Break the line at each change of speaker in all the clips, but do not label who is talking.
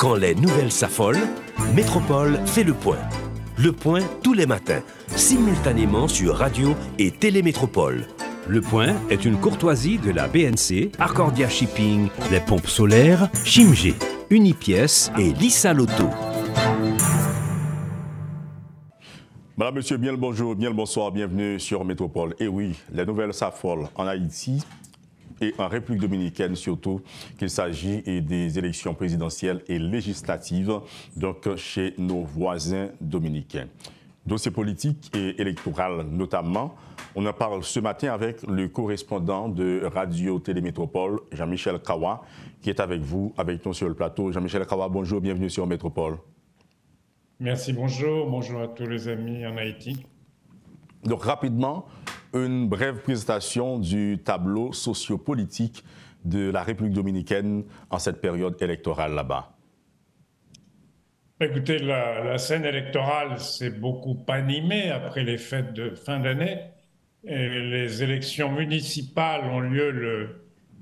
Quand les nouvelles s'affolent, Métropole fait le point. Le point tous les matins, simultanément sur radio et Télémétropole.
Le point est une courtoisie de la BNC, Arcordia Shipping, les pompes solaires, Chimgé, Unipièces et Lissa Lotto.
Madame, monsieur, bien le bonjour, bien le bonsoir, bienvenue sur Métropole. Et oui, les nouvelles s'affolent en Haïti et en République dominicaine surtout, qu'il s'agit des élections présidentielles et législatives, donc chez nos voisins dominicains. Dossier politique et électoral notamment, on en parle ce matin avec le correspondant de Radio Télémétropole, Jean-Michel Kawa, qui est avec vous, avec nous sur le plateau. Jean-Michel Kawa, bonjour, bienvenue sur Métropole.
Merci, bonjour à tous les amis en Haïti.
Donc rapidement, une brève présentation du tableau sociopolitique de la République dominicaine en cette période électorale là-bas.
Écoutez, la scène électorale s'est beaucoup animée après les fêtes de fin d'année. Les élections municipales ont lieu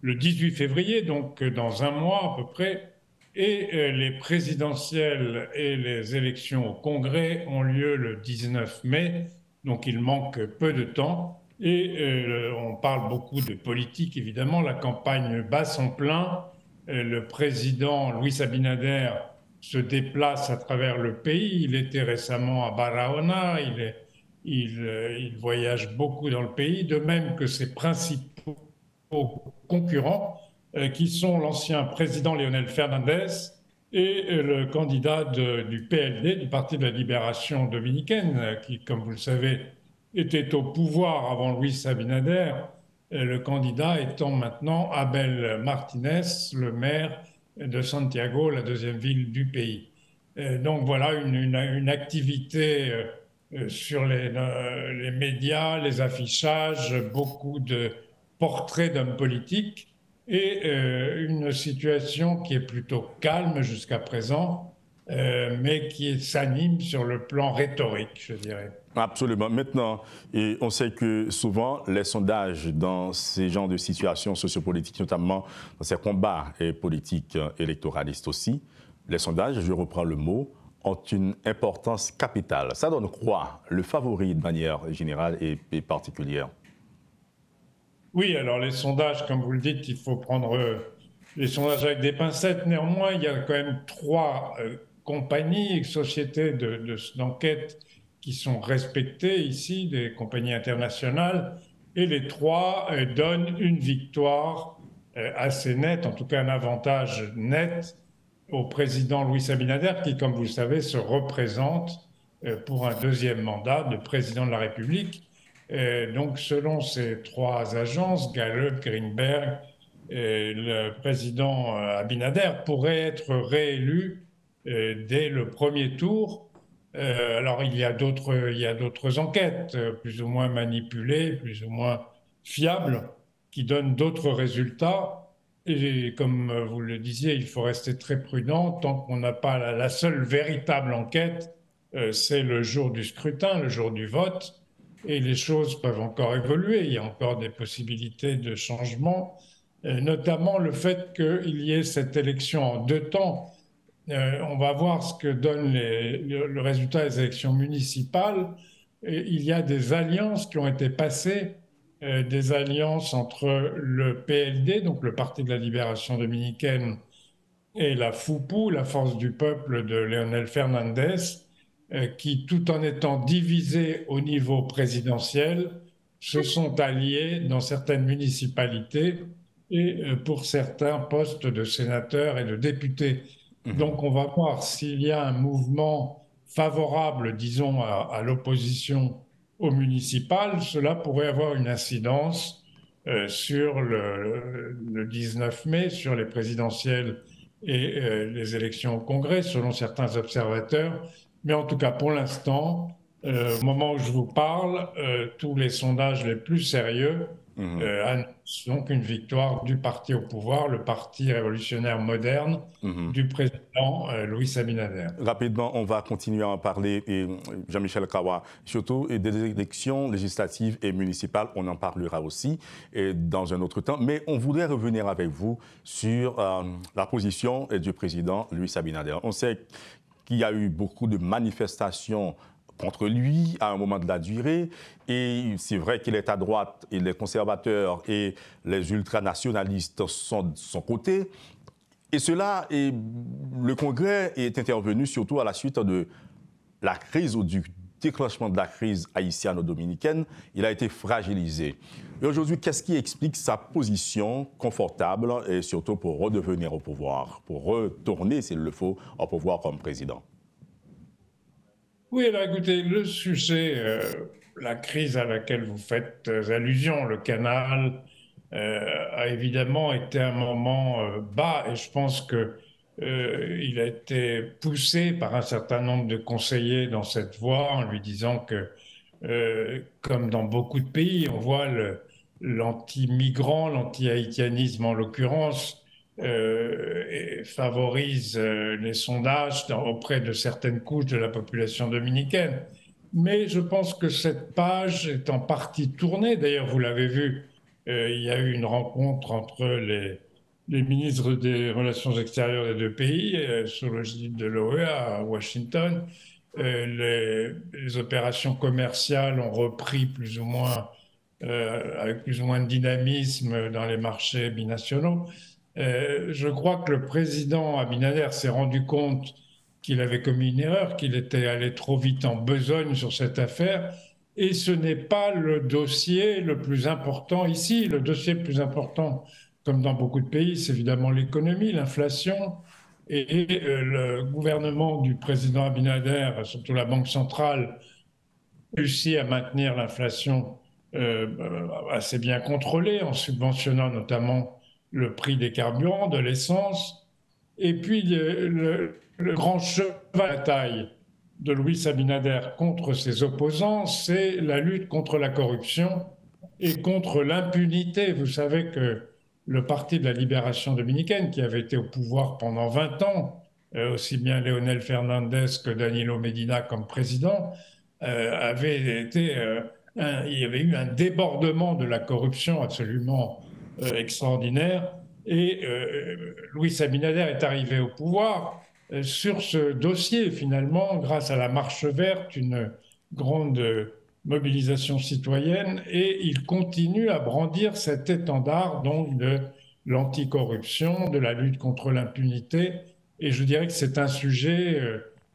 le 18 février, donc dans un mois à peu près. Et les présidentielles et les élections au Congrès ont lieu le 19 mai, donc il manque peu de temps. Et on parle beaucoup de politique, évidemment. La campagne bat son plein. Le président Luis Abinader se déplace à travers le pays. Il était récemment à Barahona. Il voyage beaucoup dans le pays, de même que ses principaux concurrents, qui sont l'ancien président Leonel Fernandez et le candidat du PLD, du Parti de la Libération dominicaine, qui, comme vous le savez, était au pouvoir avant Luis Abinader, le candidat étant maintenant Abel Martinez, le maire de Santiago, la deuxième ville du pays. Donc voilà une activité sur les médias, les affichages, beaucoup de portraits d'hommes politiques et une situation qui est plutôt calme jusqu'à présent, mais qui s'anime sur le plan rhétorique, je dirais.
Absolument. Maintenant, on sait que souvent, les sondages dans ces genres de situations sociopolitiques, notamment dans ces combats politiques électoralistes aussi, les sondages, je reprends le mot, ont une importance capitale. Ça donne quoi? Le favori de manière générale et particulière?
Oui, alors les sondages, comme vous le dites, il faut prendre les sondages avec des pincettes. Néanmoins, il y a quand même trois compagnies et sociétés d'enquête qui sont respectées ici, des compagnies internationales, et les trois donnent une victoire assez nette, en tout cas un avantage net au président Luis Abinader, qui, comme vous le savez, se représente pour un deuxième mandat de président de la République. Donc, selon ces trois agences, Gallup, Greenberg, le président Abinader pourrait être réélu dès le premier tour. Alors, il y a d'autres enquêtes, plus ou moins manipulées, plus ou moins fiables, qui donnent d'autres résultats. Et comme vous le disiez, il faut rester très prudent tant qu'on n'a pas la seule véritable enquête, c'est le jour du scrutin, le jour du vote. Et les choses peuvent encore évoluer, il y a encore des possibilités de changement, notamment le fait qu'il y ait cette élection en deux temps. On va voir ce que donne le résultat des élections municipales. Et il y a des alliances qui ont été passées, des alliances entre le PLD, donc le Parti de la Libération dominicaine, et la FUPU, la Force du peuple de Leonel Fernandez, qui, tout en étant divisés au niveau présidentiel, se sont alliés dans certaines municipalités et pour certains postes de sénateurs et de députés. Donc on va voir s'il y a un mouvement favorable, disons, à l'opposition au municipal. Cela pourrait avoir une incidence sur le 19 mai, sur les présidentielles et les élections au Congrès, selon certains observateurs. Mais en tout cas, pour l'instant, au moment où je vous parle, tous les sondages les plus sérieux annonce donc une victoire du parti au pouvoir, le Parti révolutionnaire moderne du président Louis Abinader.
Rapidement, on va continuer à en parler, Jean-Michel Kawa, surtout des élections législatives et municipales, on en parlera aussi dans un autre temps, mais on voudrait revenir avec vous sur la position du président Louis Abinader. On sait qu'il y a eu beaucoup de manifestations contre lui à un moment de la durée. Et c'est vrai qu'il est à droite et les conservateurs et les ultranationalistes sont de son côté. Et cela, le Congrès est intervenu surtout à la suite de la crise ou du déclenchement de la crise haïtiano-dominicaine. Il a été fragilisé. Et aujourd'hui, qu'est-ce qui explique sa position confortable et surtout pour redevenir au pouvoir, pour retourner, s'il le faut, au pouvoir comme président?
Oui, alors écoutez, le sujet, la crise à laquelle vous faites allusion, le canal, a évidemment été un moment bas et je pense qu'il a été poussé par un certain nombre de conseillers dans cette voie en lui disant que, comme dans beaucoup de pays, on voit l'anti-migrant, l'anti-haïtianisme en l'occurrence, favorise les sondages auprès de certaines couches de la population dominicaine. Mais je pense que cette page est en partie tournée. D'ailleurs, vous l'avez vu, il y a eu une rencontre entre les ministres des Relations extérieures des deux pays, sous l'égide de l'OEA à Washington. Les opérations commerciales ont repris plus ou moins, avec plus ou moins de dynamisme dans les marchés binationaux. Je crois que le président Abinader s'est rendu compte qu'il avait commis une erreur, qu'il était allé trop vite en besogne sur cette affaire. Et ce n'est pas le dossier le plus important ici. Le dossier le plus important, comme dans beaucoup de pays, c'est évidemment l'économie, l'inflation. Et le gouvernement du président Abinader, surtout la Banque centrale, réussit à maintenir l'inflation assez bien contrôlée en subventionnant notamment le prix des carburants, de l'essence. Et puis le grand cheval de bataille de Louis Abinader contre ses opposants, c'est la lutte contre la corruption et contre l'impunité. Vous savez que le Parti de la Libération dominicaine, qui avait été au pouvoir pendant 20 ans, aussi bien Leonel Fernandez que Danilo Medina comme président, il y avait eu un débordement de la corruption absolument extraordinaire. Et Louis Abinader est arrivé au pouvoir sur ce dossier, finalement, grâce à la Marche verte, une grande mobilisation citoyenne, et il continue à brandir cet étendard donc de l'anticorruption, de la lutte contre l'impunité. Et je dirais que c'est un sujet,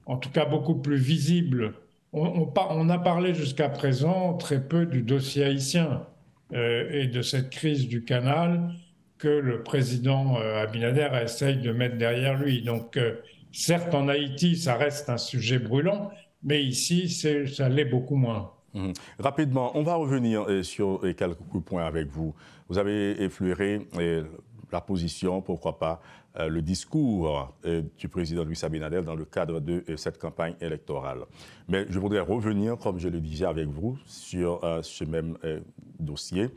en tout cas, beaucoup plus visible. On a parlé jusqu'à présent très peu du dossier haïtien et de cette crise du canal que le président Abinader essaye de mettre derrière lui. Donc, certes, en Haïti, ça reste un sujet brûlant, mais ici, ça l'est beaucoup moins.
Rapidement, on va revenir sur quelques points avec vous. Vous avez effleuré la position, pourquoi pas, le discours du président Louis Abinader dans le cadre de cette campagne électorale. Mais je voudrais revenir, comme je le disais avec vous, sur ce même dossier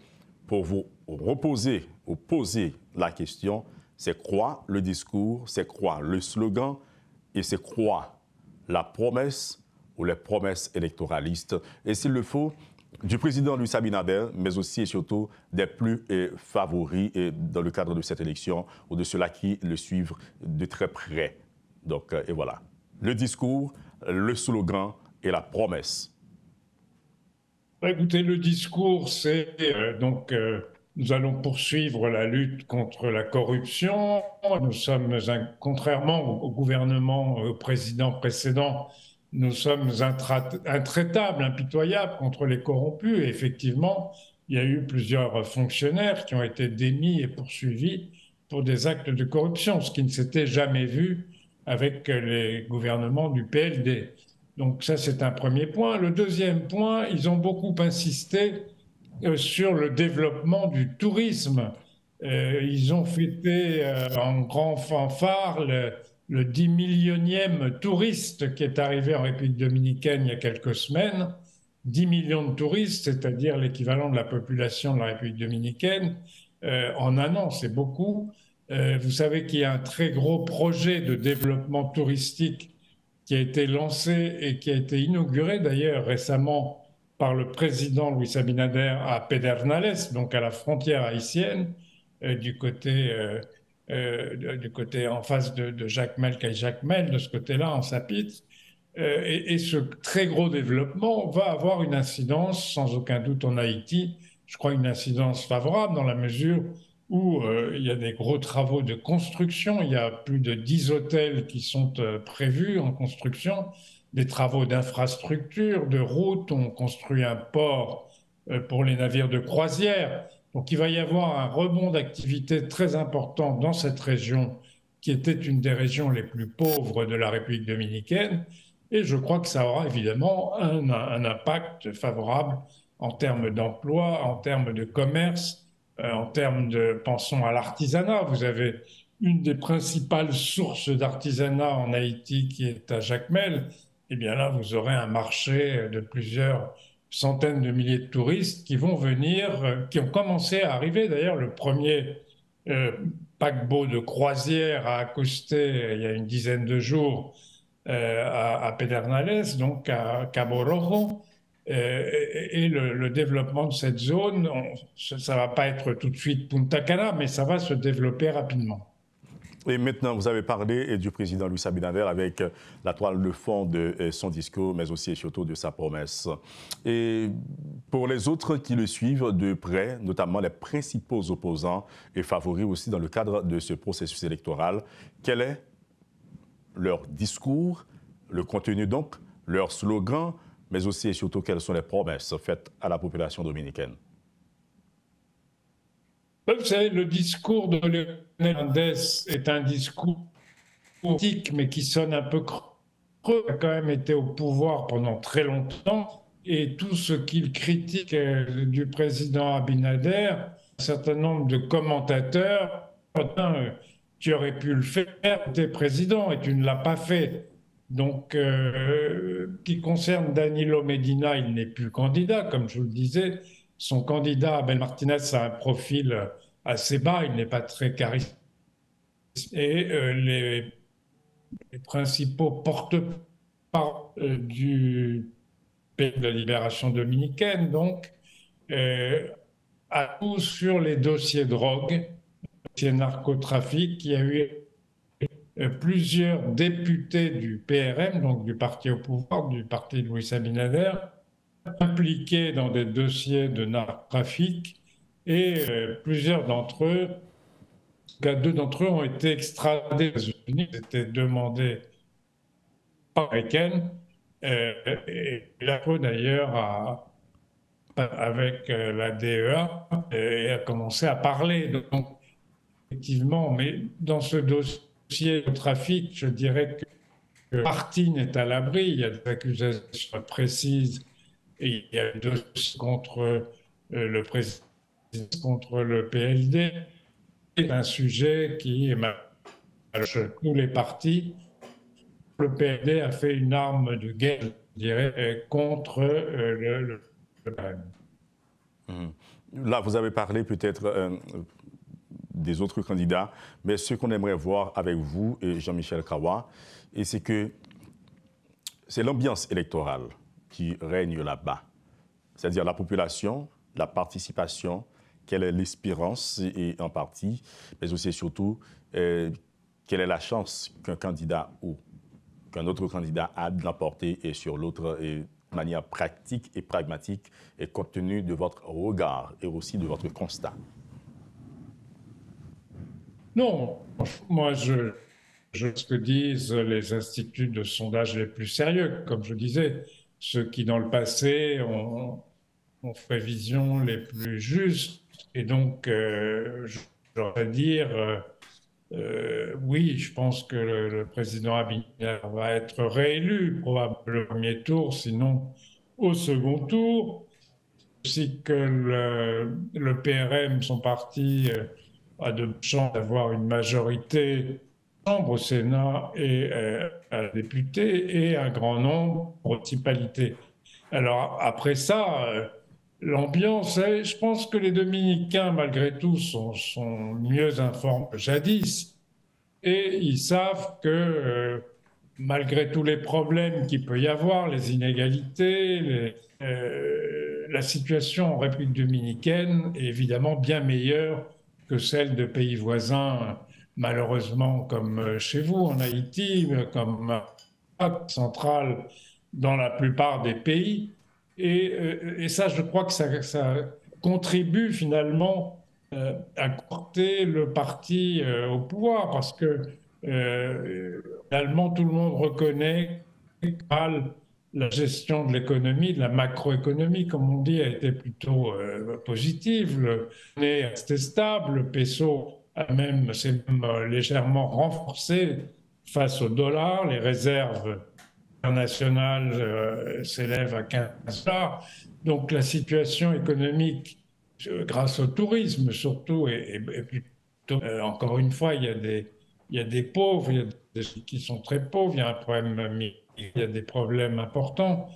pour vous poser la question, c'est quoi le discours, c'est quoi le slogan et c'est quoi la promesse ou les promesses électoralistes, et s'il le faut, du président Louis Abinader, mais aussi et surtout des plus favoris dans le cadre de cette élection ou de ceux-là qui le suivent de très près. Donc, et voilà. Le discours, le slogan et la promesse.
Écoutez, le discours, c'est nous allons poursuivre la lutte contre la corruption. Nous sommes, contrairement au gouvernement, au président précédent, nous sommes intraitables, impitoyables contre les corrompus. Et effectivement, il y a eu plusieurs fonctionnaires qui ont été démis et poursuivis pour des actes de corruption, ce qui ne s'était jamais vu avec les gouvernements du PLD. Donc ça, c'est un premier point. Le deuxième point, ils ont beaucoup insisté sur le développement du tourisme. Ils ont fêté en grand fanfare le 10 millionième touriste qui est arrivé en République dominicaine il y a quelques semaines. 10 millions de touristes, c'est-à-dire l'équivalent de la population de la République dominicaine, en un an, c'est beaucoup. Vous savez qu'il y a un très gros projet de développement touristique qui a été lancé et qui a été inauguré d'ailleurs récemment par le président Luis Abinader à Pedernales, donc à la frontière haïtienne, du côté en face de Jacmel, Jacmel, de ce côté-là, en Sapit. Et ce très gros développement va avoir une incidence, sans aucun doute en Haïti, je crois une incidence favorable dans la mesure où il y a des gros travaux de construction, il y a plus de 10 hôtels qui sont prévus en construction, des travaux d'infrastructure, de routes, on construit un port pour les navires de croisière. Donc il va y avoir un rebond d'activité très important dans cette région qui était une des régions les plus pauvres de la République dominicaine. Et je crois que ça aura évidemment un impact favorable en termes d'emploi, en termes de commerce, en termes de, pensons à l'artisanat. Vous avez une des principales sources d'artisanat en Haïti qui est à Jacmel. Eh bien là, vous aurez un marché de plusieurs centaines de milliers de touristes qui vont venir, qui ont commencé à arriver. D'ailleurs, le premier paquebot de croisière a accosté il y a une dizaine de jours à Pedernales, donc à Cabo Rojo. Et le développement de cette zone, ça ne va pas être tout de suite Punta Cana, mais ça va se développer rapidement.
Et maintenant, vous avez parlé du président Luis Abinader avec la toile de fond de son discours, mais aussi et surtout de sa promesse. Et pour les autres qui le suivent de près, notamment les principaux opposants et favoris aussi dans le cadre de ce processus électoral, quel est leur discours, le contenu donc, leur slogan, mais aussi et surtout quelles sont les promesses faites à la population dominicaine?
Vous savez, le discours de Leonel Hernandez est un discours politique, mais qui sonne un peu creux. Il a quand même été au pouvoir pendant très longtemps, et tout ce qu'il critique du président Abinader, un certain nombre de commentateurs, tu aurais pu le faire, tu es président et tu ne l'as pas fait. Donc, qui concerne Danilo Medina, il n'est plus candidat, comme je vous le disais. Son candidat, Abel Martinez, a un profil assez bas, il n'est pas très charismatique. Et les principaux porte-parole du pays de la libération dominicaine, donc, à coup sur les dossiers drogue, dossiers narcotrafic, il y a eu plusieurs députés du PRM, donc du parti au pouvoir, du parti de Luis Abinader, impliqués dans des dossiers de narcotrafic, et plusieurs d'entre eux, deux d'entre eux ont été extradés aux États-Unis, c'était demandé par américaine, et la CODE d'ailleurs avec la DEA et a commencé à parler. Donc, effectivement, mais dans ce dossier de trafic, je dirais que Martine est à l'abri, il y a des accusations précises et il y a des dossiers contre le président, contre le PLD. C'est un sujet qui émerge tous les partis. Le PLD a fait une arme de guerre, je dirais, contre le
Là, vous avez parlé peut-être des autres candidats, mais ce qu'on aimerait voir avec vous et Jean-Michel Kawa, et c'est que c'est l'ambiance électorale qui règne là-bas, c'est-à-dire la population, la participation, quelle est l'espérance et en partie, mais aussi et surtout quelle est la chance qu'un candidat ou qu'un autre candidat a de l'emporter et sur l'autre de manière pratique et pragmatique et compte tenu de votre regard et aussi de votre constat.
Non, moi je ce que disent les instituts de sondage les plus sérieux, comme je disais, ceux qui dans le passé ont fait vision les plus justes. Et donc, j'aurais dire, oui, je pense que le président Abinader va être réélu, probablement au premier tour, sinon au second tour. Aussi que le PRM, son parti, a de chances d'avoir une majorité au Sénat et à la députée et un grand nombre de municipalités. Alors après ça, l'ambiance, je pense que les Dominicains, malgré tout, sont mieux informés que jadis. Et ils savent que malgré tous les problèmes qu'il peut y avoir, les inégalités, la situation en République dominicaine est évidemment bien meilleure que celle de pays voisins, malheureusement comme chez vous en Haïti, comme centrale dans la plupart des pays. Et ça, je crois que ça contribue finalement à porter le parti au pouvoir, parce que finalement, tout le monde reconnaît que la gestion de l'économie, de la macroéconomie, comme on dit, a été plutôt positive. Le monnaie est resté stable, le peso s'est même légèrement renforcé face au dollar, les réserves internationales s'élèvent à 15 dollars. Donc la situation économique, grâce au tourisme surtout, est plutôt, encore une fois, il y a des pauvres, il y a des gens qui sont très pauvres, il y a un problème, il y a des problèmes importants.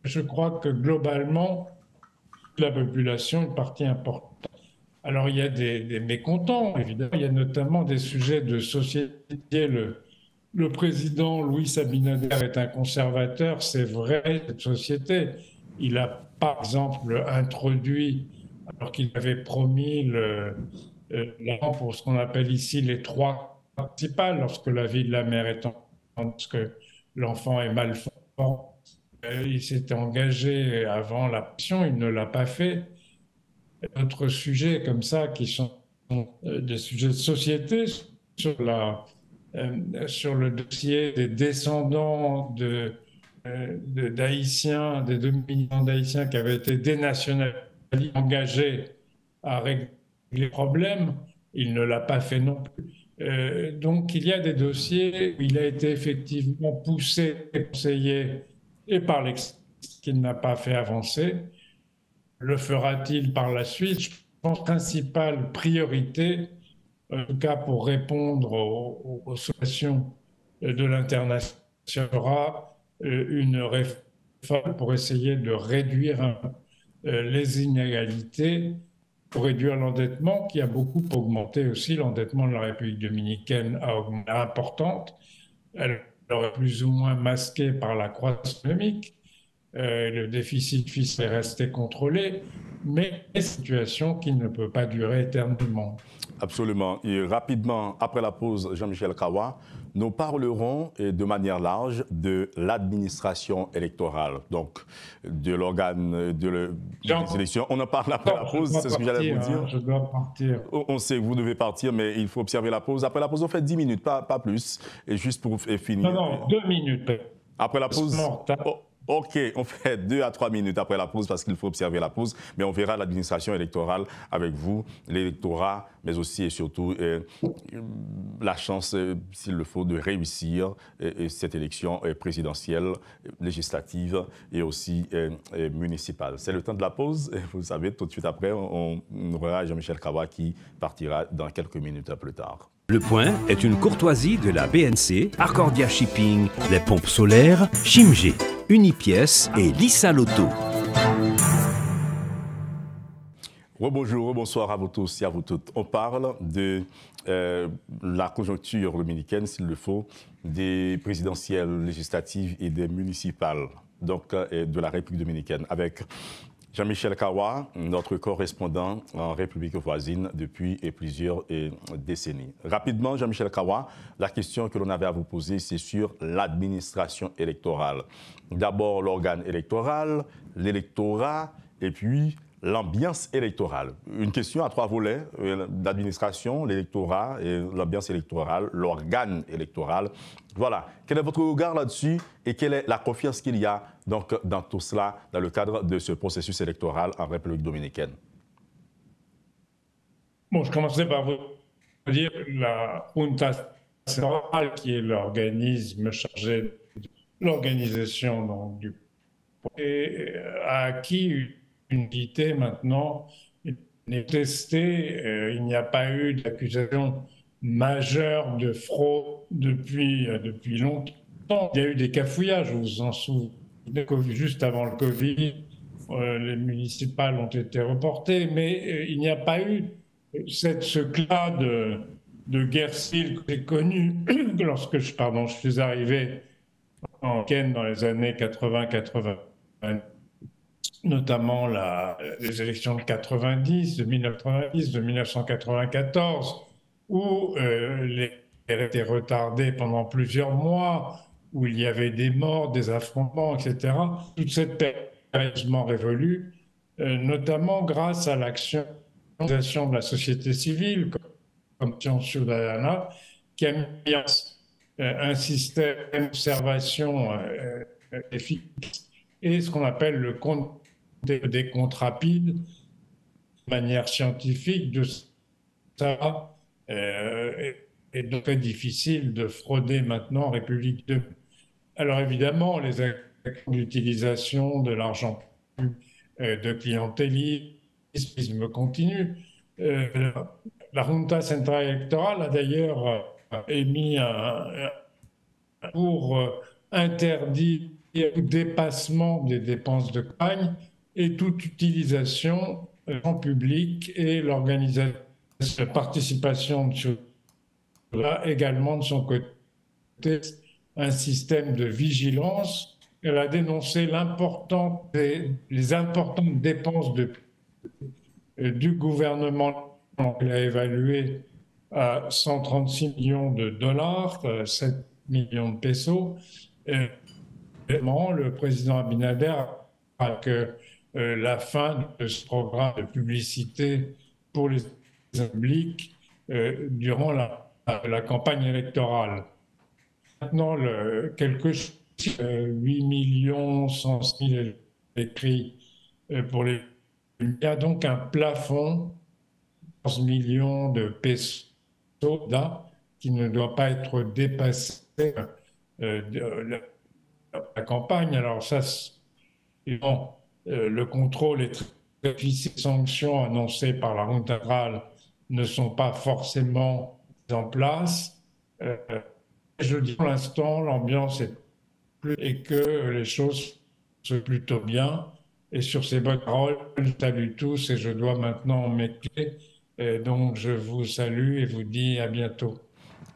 Je crois que globalement, la population, une partie importante. Alors il y a des mécontents, évidemment, il y a notamment des sujets de société. Le président Louis Abinader est un conservateur, c'est vrai, cette société. Il a, par exemple, introduit, alors qu'il avait promis l'argent pour ce qu'on appelle ici les trois principales, lorsque la vie de la mère est en, lorsque l'enfant est malformant. Il s'était engagé avant la pension, il ne l'a pas fait. D'autres sujets comme ça qui sont des sujets de société sur le dossier des descendants d'Haïtiens, des 2 millions d'Haïtiens qui avaient été dénationalisés, engagés à régler les problèmes, il ne l'a pas fait non plus. Donc il y a des dossiers où il a été effectivement poussé et conseillé et par l'exécutif qu'il n'a pas fait avancer. Le fera-t-il par la suite? Je pense que la principale priorité, en tout cas pour répondre aux situations de l'international, sera une réforme pour essayer de réduire les inégalités, pour réduire l'endettement qui a beaucoup augmenté aussi. L'endettement de la République dominicaine a augmenté importante. Elle est plus ou moins masquée par la croissance économique. Le déficit fiscal est resté contrôlé, mais c'est une situation qui ne peut pas durer éternellement.
Absolument. Et rapidement, après la pause, Jean-Michel Kawa, nous parlerons de manière large de l'administration électorale, donc de l'organe des élections. On en parle après la pause, c'est ce que j'allais vous dire.
Je dois partir.
On sait que vous devez partir, mais il faut observer la pause. Après la pause, on fait 10 minutes, pas plus, et juste pour finir.
Non, 2 minutes.
Après la pause. OK, on fait 2 à 3 minutes après la pause parce qu'il faut observer la pause, mais on verra l'administration électorale avec vous, l'électorat, mais aussi et surtout la chance, s'il le faut, de réussir cette élection présidentielle, législative et aussi municipale. C'est le temps de la pause. Vous le savez, tout de suite après, on aura Jean-Michel Kawa qui partira dans quelques minutes plus tard.
Le Point est une courtoisie de la BNC, Arcordia Shipping, les pompes solaires, Chimgé, Unipièce et Lissa Loto.
Bonjour, bonsoir à vous tous et à vous toutes. On parle de la conjoncture dominicaine, s'il le faut, des présidentielles, législatives et des municipales, donc de la République dominicaine, avec Jean-Michel Kawa, notre correspondant en République voisine depuis plusieurs décennies. Rapidement, Jean-Michel Kawa, la question que l'on avait à vous poser, c'est sur l'administration électorale. D'abord l'organe électoral, l'électorat et puis l'ambiance électorale. Une question à 3 volets, l'administration, l'électorat et l'ambiance électorale, l'organe électoral. Voilà. Quel est votre regard là-dessus et quelle est la confiance qu'il y a donc, dans tout cela, dans le cadre de ce processus électoral en République dominicaine?
Bon, je commencerai par vous dire la Junta Centrale, qui est l'organisme chargé de l'organisation du et a acquis une unité maintenant, il est testé, il n'y a pas eu d'accusation majeure de fraude depuis longtemps. Il y a eu des cafouillages, vous vous en souvenez, juste avant le Covid, les municipales ont été reportées, mais il n'y a pas eu ce climat de guerre civile que j'ai connu lorsque je suis arrivé en Ken dans les années 80-80, notamment les élections de 90, de 1990, de 1994, où les étaient retardées pendant plusieurs mois, où il y avait des morts, des affrontements, etc. Toute cette période a largement révolue, notamment grâce à l'action de la société civile, comme Ciudadana, qui a mis en place un système d'observation efficace et ce qu'on appelle le compte des comptes rapides, de manière scientifique, de ça. Et donc très difficile de frauder maintenant en République de. Alors évidemment, les actions d'utilisation de l'argent de clientélisme continue. La Junta Centrale Électorale a d'ailleurs émis pour interdire tout dépassement des dépenses de campagne et toute utilisation en public et l'organisation de participation de également de son côté un système de vigilance. Elle a dénoncé les importantes dépenses du gouvernement. Elle a évalué à 136 millions de dollars, 7 millions de pesos. Le président Abinader a que la fin de ce programme de publicité pour les publics durant la campagne électorale. Maintenant, 8 millions 100 000 écrits pour les. Il y a donc un plafond de 11 millions de pesos qui ne doit pas être dépassé de la campagne. Alors ça, le contrôle est très difficile. Les sanctions annoncées par la Junta centrale ne sont pas forcément en place. Je dis pour l'instant, l'ambiance est plus et que les choses se plutôt bien. Et sur ces bonnes paroles, je salue tous et je dois maintenant m'écouter. Donc je vous salue et vous dis à bientôt.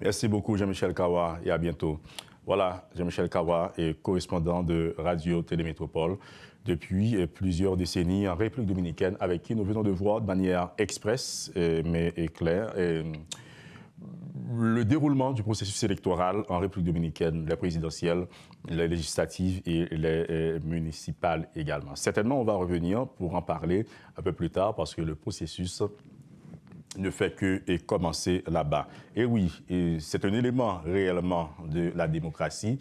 Merci beaucoup Jean-Michel Kawa et à bientôt. Voilà, Jean-Michel Kawa est correspondant de Radio Télémétropole depuis plusieurs décennies en République dominicaine, avec qui nous venons de voir de manière express mais claire le déroulement du processus électoral en République dominicaine, les présidentielles, les législatives et les municipales également. Certainement, on va revenir pour en parler un peu plus tard parce que le processus ne fait que commencer là-bas. Et oui, c'est un élément réellement de la démocratie,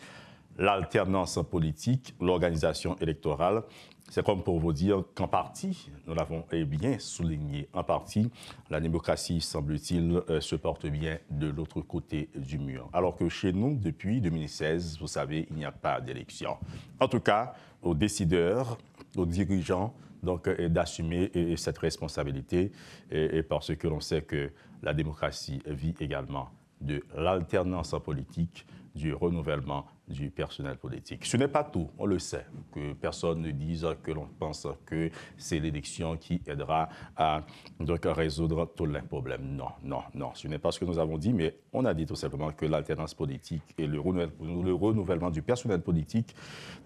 l'alternance politique, l'organisation électorale. C'est comme pour vous dire qu'en partie, nous l'avons bien souligné, en partie, la démocratie, semble-t-il, se porte bien de l'autre côté du mur. Alors que chez nous, depuis 2016, vous savez, il n'y a pas d'élection. En tout cas, aux décideurs, aux dirigeants, donc d'assumer cette responsabilité, et parce que l'on sait que la démocratie vit également de l'alternance politique, du renouvellement du personnel politique. Ce n'est pas tout, on le sait, que personne ne dise que l'on pense que c'est l'élection qui aidera à donc, résoudre tous les problèmes. Non, non, non, ce n'est pas ce que nous avons dit, mais on a dit tout simplement que l'alternance politique et le renouvellement du personnel politique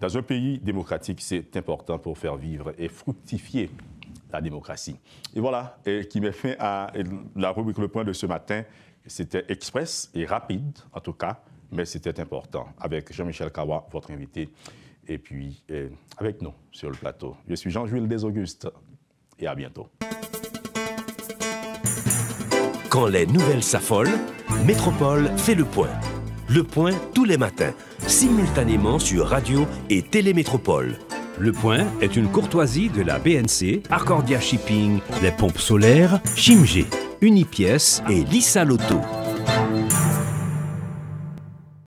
dans un pays démocratique, c'est important pour faire vivre et fructifier la démocratie. Et voilà, qui met fin à la rubrique Le Point de ce matin. C'était express et rapide, en tout cas, mais c'était important. Avec Jean-Michel Kawa, votre invité, et puis avec nous sur le plateau. Je suis Jean-Jules Desaugustes, et à bientôt.
Quand les nouvelles s'affolent, Métropole fait le point. Le point tous les matins, simultanément sur Radio et Télémétropole.
Le Point est une courtoisie de la BNC, Arcordia Shipping, les pompes solaires, Chimgé, Unipièces et Lissa Loto.